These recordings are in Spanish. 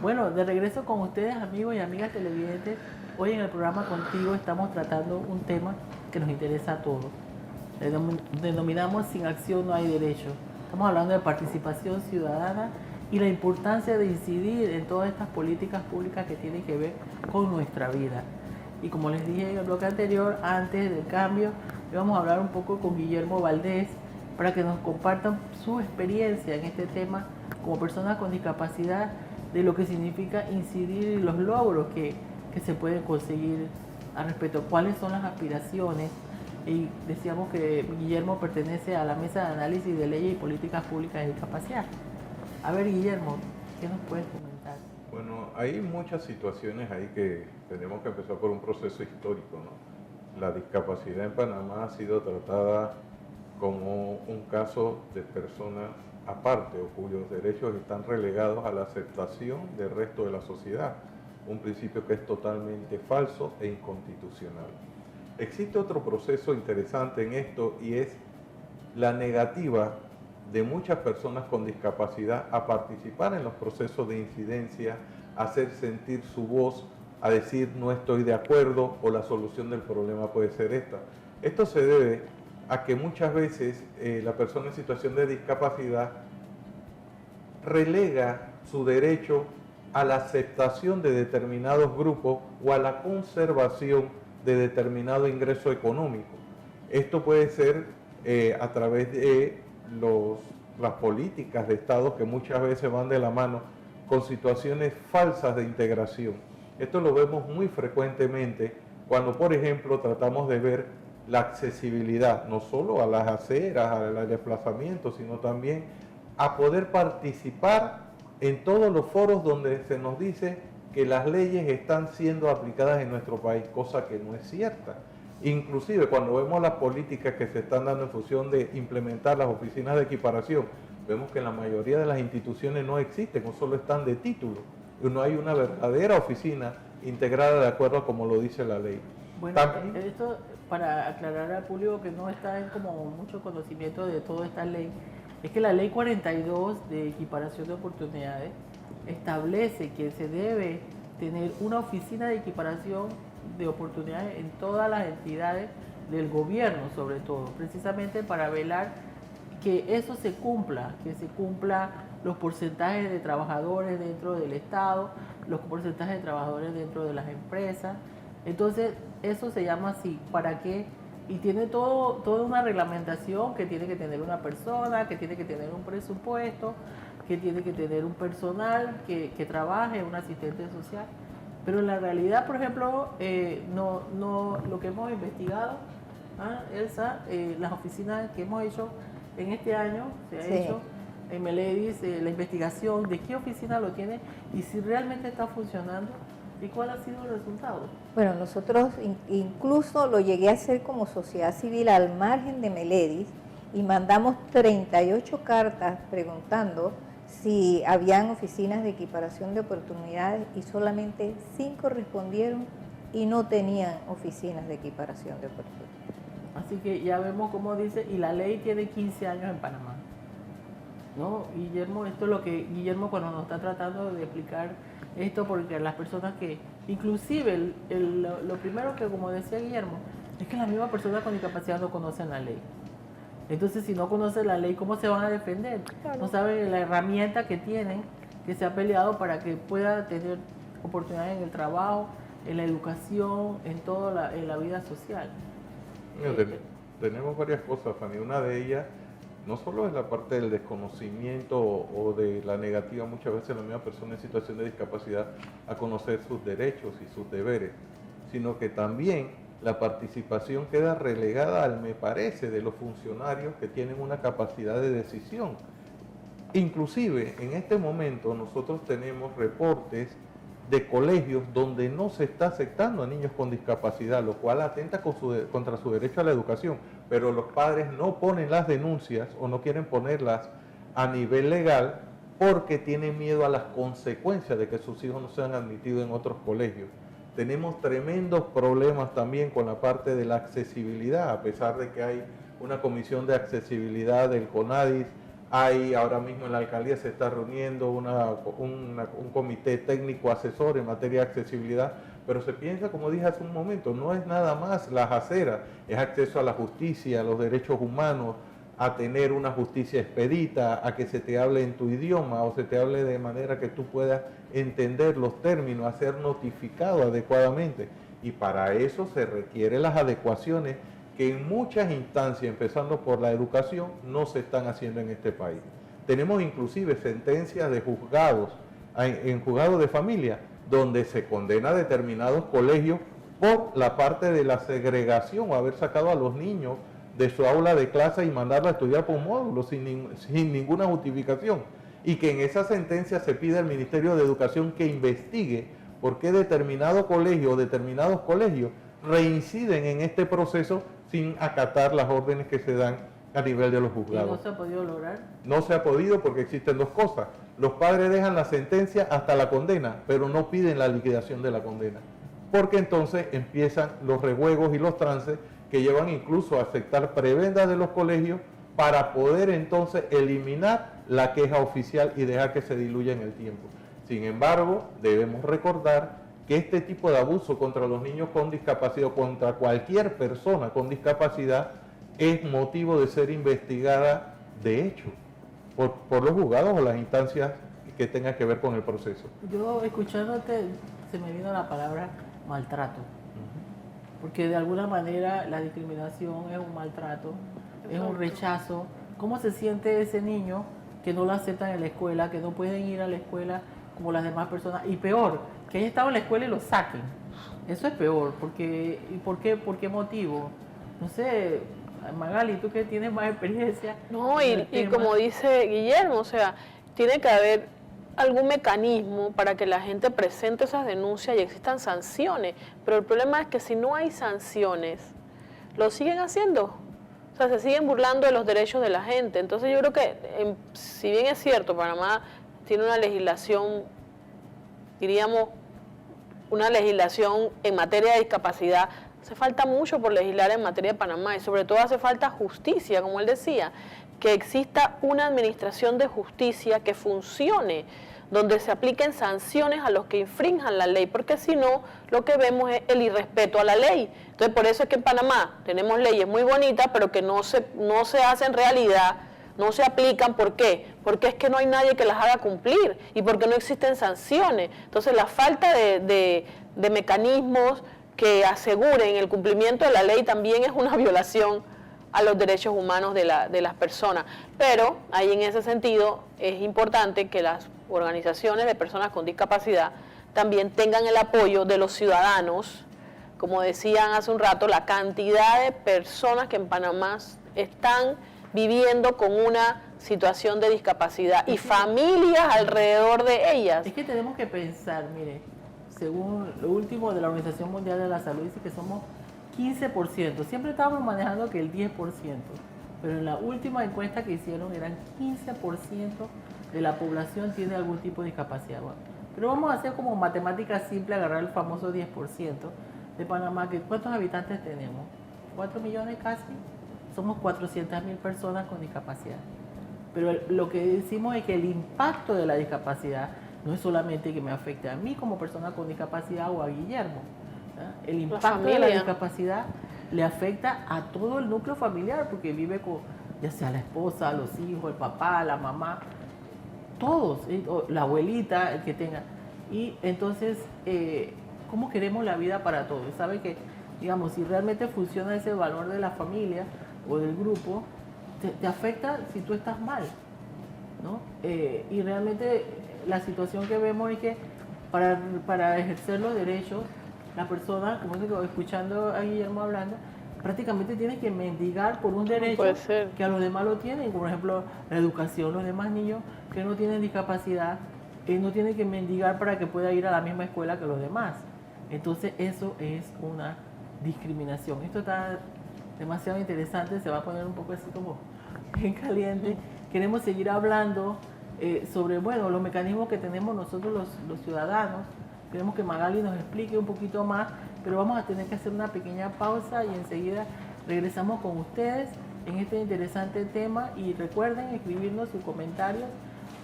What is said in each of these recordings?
Bueno, de regreso con ustedes, amigos y amigas televidentes. Hoy en el programa Contigo estamos tratando un tema que nos interesa a todos. Denominamos Sin acción no hay derecho. Estamos hablando de participación ciudadana y la importancia de incidir en todas estas políticas públicas que tienen que ver con nuestra vida. Y como les dije en el bloque anterior, antes del cambio, vamos a hablar un poco con Guillermo Valdés para que nos compartan su experiencia en este tema como persona con discapacidad, de lo que significa incidir en los logros que se pueden conseguir al respecto, cuáles son las aspiraciones. Y decíamos que Guillermo pertenece a la Mesa de Análisis de Leyes y Políticas Públicas de Discapacidad. A ver, Guillermo, ¿qué nos puedes comentar? Bueno, hay muchas situaciones ahí que tenemos que empezar por un proceso histórico, ¿no? La discapacidad en Panamá ha sido tratada como un caso de persona aparte o cuyos derechos están relegados a la aceptación del resto de la sociedad, un principio que es totalmente falso e inconstitucional. Existe otro proceso interesante en esto y es la negativa de muchas personas con discapacidad a participar en los procesos de incidencia, a hacer sentir su voz, a decir no estoy de acuerdo o la solución del problema puede ser esta. Esto se debe a que muchas veces la persona en situación de discapacidad relega su derecho a la aceptación de determinados grupos o a la conservación de determinado ingreso económico. Esto puede ser a través de las políticas de Estado que muchas veces van de la mano con situaciones falsas de integración. Esto lo vemos muy frecuentemente cuando, por ejemplo, tratamos de ver la accesibilidad, no solo a las aceras, al desplazamiento, sino también a poder participar en todos los foros donde se nos dice que las leyes están siendo aplicadas en nuestro país, cosa que no es cierta. Inclusive cuando vemos las políticas que se están dando en función de implementar las oficinas de equiparación, vemos que en la mayoría de las instituciones no existen o solo están de título. Y no hay una verdadera oficina integrada de acuerdo a como lo dice la ley. Bueno, esto para aclarar al público que no está en como mucho conocimiento de toda esta ley, es que la ley 42 de equiparación de oportunidades establece que se debe tener una oficina de equiparación de oportunidades en todas las entidades del gobierno, sobre todo, precisamente para velar que eso se cumpla, que se cumpla los porcentajes de trabajadores dentro del Estado, los porcentajes de trabajadores dentro de las empresas. Entonces, eso se llama así, ¿para qué? Y tiene toda una reglamentación que tiene que tener una persona, que tiene que tener un presupuesto, que tiene que tener un personal que trabaje, un asistente social. Pero en la realidad, por ejemplo, lo que hemos investigado, Elsa, las oficinas que hemos hecho en este año, se ha hecho en Meledis, la investigación de qué oficina lo tiene y si realmente está funcionando y cuál ha sido el resultado. Bueno, nosotros incluso lo llegué a hacer como sociedad civil al margen de Meledis y mandamos 38 cartas preguntando si habían oficinas de equiparación de oportunidades y solamente 5 respondieron y no tenían oficinas de equiparación de oportunidades. Así que ya vemos cómo dice, y la ley tiene 15 años en Panamá. ¿No, Guillermo? Esto es lo que Guillermo cuando nos está tratando de explicar esto, porque las personas que, inclusive lo primero que, como decía Guillermo, es que las mismas personas con discapacidad no conocen la ley. Entonces, si no conocen la ley, ¿cómo se van a defender? Claro. No saben la herramienta que tienen, que se ha peleado para que pueda tener oportunidades en el trabajo, en la educación, en la vida social. Tenemos varias cosas, Fanny. Una de ellas no solo es la parte del desconocimiento o de la negativa muchas veces de la misma persona en situación de discapacidad a conocer sus derechos y sus deberes, sino que también la participación queda relegada al me parece de los funcionarios que tienen una capacidad de decisión. Inclusive en este momento nosotros tenemos reportes de colegios donde no se está aceptando a niños con discapacidad, lo cual atenta contra su derecho a la educación, pero los padres no ponen las denuncias o no quieren ponerlas a nivel legal porque tienen miedo a las consecuencias de que sus hijos no sean admitidos en otros colegios. Tenemos tremendos problemas también con la parte de la accesibilidad, a pesar de que hay una comisión de accesibilidad del CONADIS, Hay ahora mismo en la alcaldía se está reuniendo un comité técnico asesor en materia de accesibilidad, pero se piensa, como dije hace un momento, no es nada más las aceras, es acceso a la justicia, a los derechos humanos, a tener una justicia expedita, a que se te hable en tu idioma o se te hable de manera que tú puedas entender los términos, a ser notificado adecuadamente. Y para eso se requieren las adecuaciones que en muchas instancias, empezando por la educación, no se están haciendo en este país. Tenemos inclusive sentencias de juzgados, en juzgados de familia, donde se condena a determinados colegios por la parte de la segregación o haber sacado a los niños de su aula de clase y mandarlo a estudiar por módulo sin ninguna justificación. Y que en esa sentencia se pide al Ministerio de Educación que investigue por qué determinado colegio o determinados colegios reinciden en este proceso sin acatar las órdenes que se dan a nivel de los juzgados. ¿Y no se ha podido lograr? No se ha podido porque existen dos cosas. Los padres dejan la sentencia hasta la condena, pero no piden la liquidación de la condena. Porque entonces empiezan los rejuegos y los trances que llevan incluso a aceptar prebendas de los colegios para poder entonces eliminar la queja oficial y dejar que se diluya en el tiempo. Sin embargo, debemos recordar que este tipo de abuso contra los niños con discapacidad o contra cualquier persona con discapacidad es motivo de ser investigada de hecho por los juzgados o las instancias que tengan que ver con el proceso. Yo escuchándote se me vino la palabra maltrato, porque de alguna manera la discriminación es un maltrato, es un rechazo. ¿Cómo se siente ese niño que no lo aceptan en la escuela, que no pueden ir a la escuela como las demás personas? Y peor, que haya estado en la escuela y lo saquen. Eso es peor, porque ¿y por qué motivo? No sé, Magali, tú que tienes más experiencia. No, y como dice Guillermo, o sea, tiene que haber algún mecanismo para que la gente presente esas denuncias y existan sanciones. Pero el problema es que si no hay sanciones, lo siguen haciendo. O sea, se siguen burlando de los derechos de la gente. Entonces yo creo que, si bien es cierto, Panamá tiene una legislación, diríamos, una legislación en materia de discapacidad, hace falta mucho por legislar en materia de Panamá y sobre todo hace falta justicia, como él decía, que exista una administración de justicia que funcione, donde se apliquen sanciones a los que infrinjan la ley, porque si no, lo que vemos es el irrespeto a la ley. Entonces, por eso es que en Panamá tenemos leyes muy bonitas, pero que no se hacen realidad, no se aplican. ¿Por qué? Porque es que no hay nadie que las haga cumplir y porque no existen sanciones. Entonces, la falta de mecanismos que aseguren el cumplimiento de la ley también es una violación a los derechos humanos de las personas. Pero ahí en ese sentido es importante que las organizaciones de personas con discapacidad también tengan el apoyo de los ciudadanos. Como decían hace un rato, la cantidad de personas que en Panamá están viviendo con una situación de discapacidad y familias alrededor de ellas. Es que tenemos que pensar, mire, según lo último de la Organización Mundial de la Salud, dice que somos 15%. Siempre estábamos manejando que el 10%, pero en la última encuesta que hicieron eran 15% de la población tiene algún tipo de discapacidad. Bueno, pero vamos a hacer como matemática simple, agarrar el famoso 10% de Panamá, que ¿cuántos habitantes tenemos? 4 millones casi. Somos 400.000 personas con discapacidad. Pero lo que decimos es que el impacto de la discapacidad no es solamente que me afecte a mí como persona con discapacidad o a Guillermo. El impacto de la discapacidad le afecta a todo el núcleo familiar, porque vive con, ya sea la esposa, los hijos, el papá, la mamá, todos, la abuelita, el que tenga. Y entonces, ¿cómo queremos la vida para todos? ¿Sabe que, digamos, si realmente funciona ese valor de la familia o del grupo, te afecta si tú estás mal, ¿no? Y realmente la situación que vemos es que para ejercer los derechos, la persona, como digo, escuchando a Guillermo hablando, prácticamente tiene que mendigar por un derecho que a los demás lo tienen. Por ejemplo, la educación, los demás niños que no tienen discapacidad, no tienen que mendigar para que pueda ir a la misma escuela que los demás. Entonces eso es una discriminación. Esto está demasiado interesante, se va a poner un poco así como bien caliente. Queremos seguir hablando sobre, bueno, los mecanismos que tenemos nosotros los ciudadanos. Queremos que Magali nos explique un poquito más, pero vamos a tener que hacer una pequeña pausa y enseguida regresamos con ustedes en este interesante tema y recuerden escribirnos sus comentarios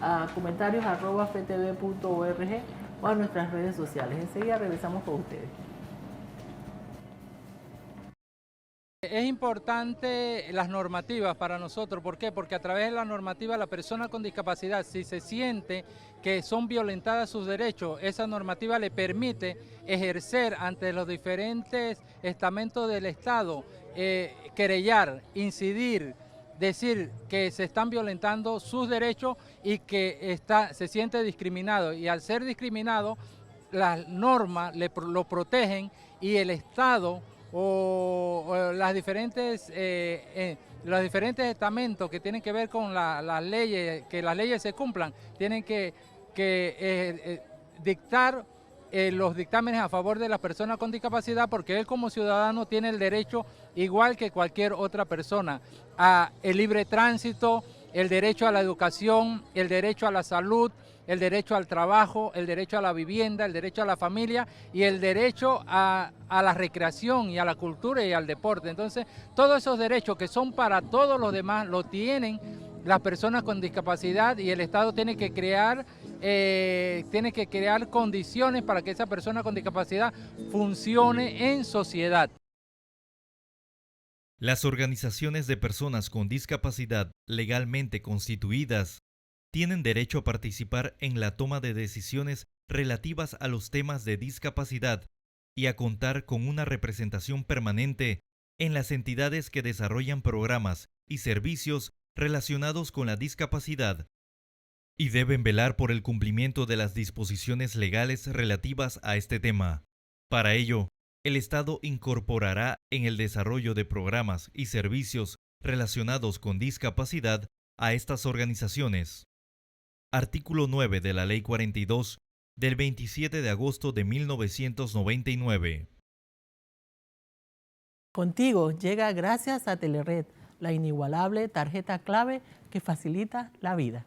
a comentarios@ftv.org o a nuestras redes sociales. Enseguida regresamos con ustedes. Es importante las normativas para nosotros. ¿Por qué? Porque a través de la normativa la persona con discapacidad, si se siente que son violentadas sus derechos, esa normativa le permite ejercer ante los diferentes estamentos del Estado, querellar, incidir, decir que se están violentando sus derechos y que se siente discriminado. Y al ser discriminado, las normas lo protegen y el Estado o los diferentes estamentos que tienen que ver con las leyes, que las leyes se cumplan, tienen que dictar los dictámenes a favor de las personas con discapacidad, porque él como ciudadano tiene el derecho, igual que cualquier otra persona, a el libre tránsito, el derecho a la educación, el derecho a la salud, el derecho al trabajo, el derecho a la vivienda, el derecho a la familia y el derecho a la recreación y a la cultura y al deporte. Entonces, todos esos derechos que son para todos los demás, lo tienen las personas con discapacidad y el Estado tiene que crear condiciones para que esa persona con discapacidad funcione en sociedad. Las organizaciones de personas con discapacidad legalmente constituidas tienen derecho a participar en la toma de decisiones relativas a los temas de discapacidad y a contar con una representación permanente en las entidades que desarrollan programas y servicios relacionados con la discapacidad, y deben velar por el cumplimiento de las disposiciones legales relativas a este tema. Para ello, el Estado incorporará en el desarrollo de programas y servicios relacionados con discapacidad a estas organizaciones. Artículo 9 de la Ley 42 del 27 de agosto de 1999. Contigo llega gracias a Telered, la inigualable tarjeta clave que facilita la vida.